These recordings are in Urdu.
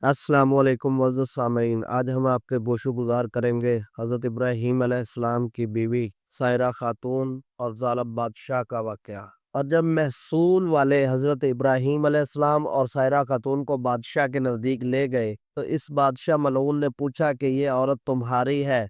السلام علیکم معزز سامعین، آج ہم آپ کے گوشو گزار کریں گے حضرت ابراہیم علیہ السلام کی بیوی سائرہ خاتون اور ظالم بادشاہ کا واقعہ۔ اور جب محصول والے حضرت ابراہیم علیہ السلام اور سائرہ خاتون کو بادشاہ کے نزدیک لے گئے تو اس بادشاہ ملعون نے پوچھا کہ یہ عورت تمہاری ہے؟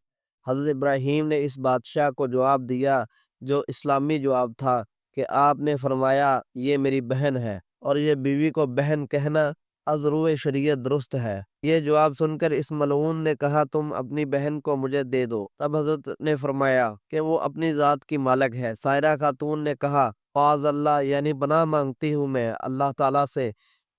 حضرت ابراہیم نے اس بادشاہ کو جواب دیا جو اسلامی جواب تھا کہ آپ نے فرمایا یہ میری بہن ہے، اور یہ بیوی کو بہن کہنا ازرو شریعت درست ہے۔ یہ جواب سن کر اس ملعون نے کہا تم اپنی بہن کو مجھے دے دو۔ تب حضرت نے فرمایا کہ وہ اپنی ذات کی مالک ہے۔ سائرہ خاتون نے کہا معاذ اللہ، یعنی پناہ مانگتی ہوں میں اللہ تعالیٰ سے۔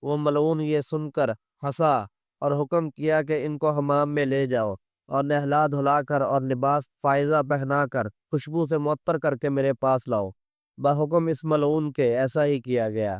وہ ملعون یہ سن کر ہنسا اور حکم کیا کہ ان کو حمام میں لے جاؤ اور نہلا دھلا کر اور لباس فائزہ پہنا کر خوشبو سے معطر کر کے میرے پاس لاؤ۔ بحکم اس ملعون کے ایسا ہی کیا گیا۔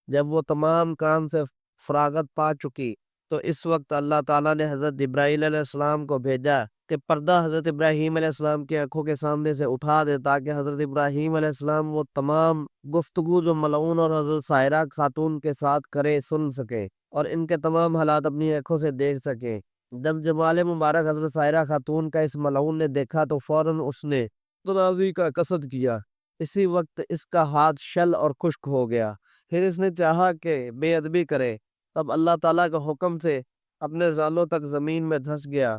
جب وہ تمام کام سے فراغت پا چکی تو اس وقت اللہ تعالیٰ نے حضرت جبرائیل علیہ السلام کو بھیجا کہ پردہ حضرت ابراہیم علیہ السلام کی آنکھوں کے سامنے سے اٹھا دے تاکہ حضرت ابراہیم علیہ السلام وہ تمام گفتگو جو ملعون اور حضرت سائرہ خاتون کے ساتھ کرے سن سکے اور ان کے تمام حالات اپنی آنکھوں سے دیکھ سکے۔ جب جمال مبارک حضرت سائرہ خاتون کا اس ملعون نے دیکھا تو فوراً اس نے تنازی کا قصد کیا۔ اسی وقت اس کا ہاتھ شل اور خشک ہو گیا۔ پھر اس نے چاہا کہ بے ادبی کرے، تب اللہ تعالیٰ کے حکم سے اپنے زانوں تک زمین میں دھس گیا۔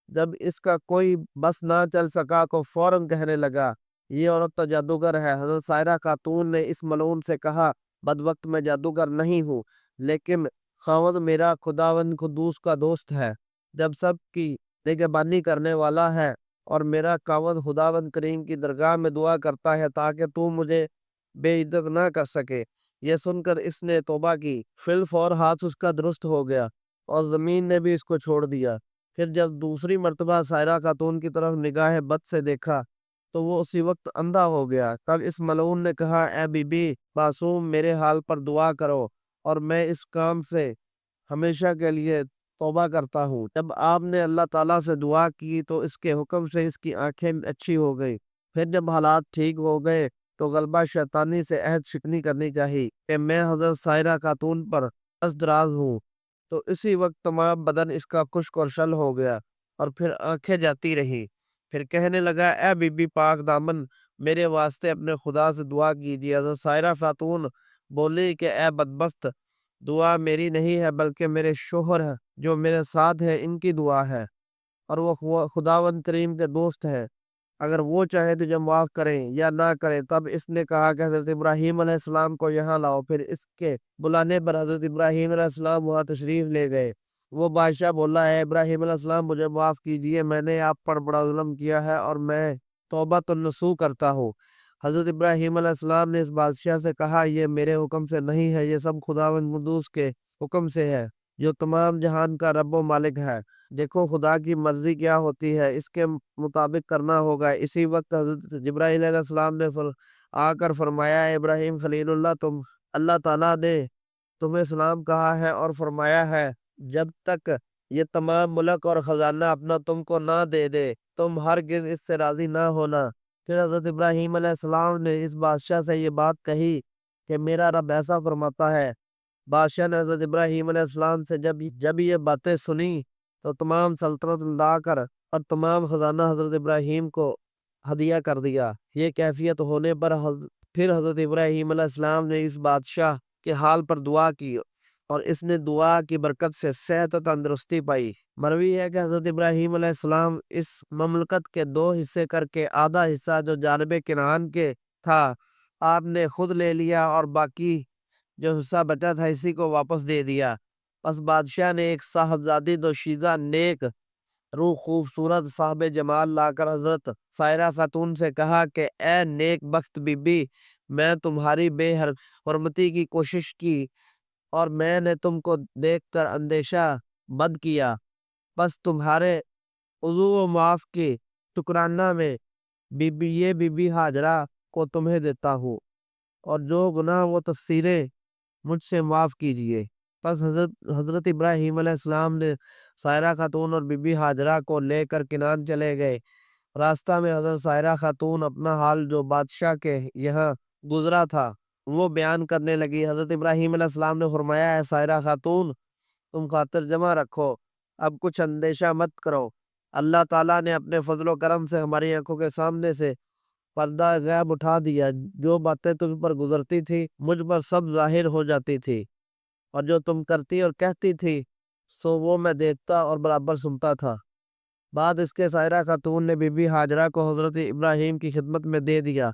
جب اس کا کوئی بس نہ چل سکا تو فوراً کہنے لگا یہ عورت تو جادوگر ہے۔ حضرت سائرہ خاتون نے اس ملعون سے کہا بدبخت میں جادوگر نہیں ہوں، لیکن خاوند میرا خداوند قدوس کا دوست ہے، جب سب کی نگہبانی کرنے والا ہے، اور میرا خاوند خداوند کریم کی درگاہ میں دعا کرتا ہے تاکہ تو مجھے بے عزت نہ کر سکے۔ یہ سن کر اس نے توبہ کی۔ فی الفور ہاتھ اس کا درست ہو گیا اور زمین نے بھی اس کو چھوڑ دیا۔ پھر جب دوسری مرتبہ سائرہ خاتون کی طرف نگاہ بد سے دیکھا تو وہ اسی وقت اندھا ہو گیا۔ تب اس ملعون نے کہا اے بی بی معصوم، میرے حال پر دعا کرو اور میں اس کام سے ہمیشہ کے لیے توبہ کرتا ہوں۔ جب آپ نے اللہ تعالیٰ سے دعا کی تو اس کے حکم سے اس کی آنکھیں اچھی ہو گئی۔ پھر جب حالات ٹھیک ہو گئے تو غلبہ شیطانی سے عہد شکنی کرنی چاہی کہ میں حضرت سائرہ خاتون پر دراز ہوں، تو اسی وقت تمام بدن اس کا خشک اور شل ہو گیا اور پھر آنکھیں جاتی رہی۔ پھر کہنے لگا اے بی بی پاک دامن، میرے واسطے اپنے خدا سے دعا کیجیے۔ حضرت سائرہ خاتون بولی کہ اے بدبخت، دعا میری نہیں ہے بلکہ میرے شوہر ہے جو میرے ساتھ ہے ان کی دعا ہے، اور وہ خداوند کریم کے دوست ہے، اگر وہ چاہے تو جب معاف کریں یا نہ کریں۔ تب اس نے کہا کہ حضرت ابراہیم علیہ السلام کو یہاں لاؤ۔ پھر اس کے بلانے پر حضرت ابراہیم علیہ السلام وہاں تشریف لے گئے۔ وہ بادشاہ بولا ہے ابراہیم علیہ السلام مجھے معاف کیجیے، میں نے آپ پر بڑا ظلم کیا ہے اور میں توبۃ النصوح کرتا ہوں۔ حضرت ابراہیم علیہ السلام نے اس بادشاہ سے کہا یہ میرے حکم سے نہیں ہے، یہ سب خداوند قدوس کے حکم سے ہے جو تمام جہان کا رب و مالک ہے۔ دیکھو خدا کی مرضی کیا ہوتی ہے، اس کے مطابق کرنا ہوگا۔ اسی وقت حضرت جبرائیل علیہ السلام نے آ کر فرمایا ابراہیم خلیل اللہ، اللہ تعالیٰ نے تمہیں سلام کہا ہے اور فرمایا ہے جب تک یہ تمام ملک اور خزانہ اپنا تم کو نہ دے دے تم ہرگز اس سے راضی نہ ہونا۔ پھر حضرت ابراہیم علیہ السلام نے اس بادشاہ سے یہ بات کہی کہ میرا رب ایسا فرماتا ہے۔ بادشاہ نے حضرت ابراہیم علیہ السلام سے جب یہ باتیں سنی تو تمام سلطنت لا کر اور تمام خزانہ حضرت ابراہیم کو ہدیہ کر دیا۔ یہ کیفیت ہونے پر پھر حضرت ابراہیم علیہ السلام نے اس بادشاہ کے حال پر دعا کی اور اس نے دعا کی برکت سے صحت و تندرستی پائی۔ مروی ہے کہ حضرت ابراہیم علیہ السلام اس مملکت کے دو حصے کر کے آدھا حصہ جو جانب کنعان کے تھا آپ نے خود لے لیا اور باقی جو حصہ بچا تھا اسی کو واپس دے دیا۔ پس بادشاہ نے ایک صاحبزادی دوشیزہ نیک روح خوبصورت صاحب جمال لا کر حضرت سائرہ خاتون سے کہا کہ اے نیک بخت بی بی، میں تمہاری بے حرمتی کی کوشش کی اور میں نے تم کو دیکھ کر اندیشہ بد کیا، بس تمہارے عضو و معاف کی شکرانہ میں یہ بی بی ہاجرہ کو تمہیں دیتا ہوں، اور جو گناہ وہ تفسیریں مجھ سے معاف کیجیے۔ پس حضرت ابراہیم علیہ السلام نے سائرہ خاتون اور بی بی ہاجرہ کو لے کر کنعان چلے گئے۔ راستہ میں حضرت سائرہ خاتون اپنا حال جو بادشاہ کے یہاں گزرا تھا وہ بیان کرنے لگی۔ حضرت ابراہیم علیہ السلام نے فرمایا اے سائرہ خاتون، تم خاطر جمع رکھو، اب کچھ اندیشہ مت کرو۔ اللہ تعالیٰ نے اپنے فضل و کرم سے ہماری آنکھوں کے سامنے سے پردہ غیب اٹھا دیا۔ جو باتیں تم پر گزرتی تھی مجھ پر سب ظاہر ہو جاتی تھی، اور جو تم کرتی اور کہتی تھی سو وہ میں دیکھتا اور برابر سنتا تھا۔ بعد اس کے سائرہ خاتون نے بی بی ہاجرہ کو حضرت ابراہیم کی خدمت میں دے دیا۔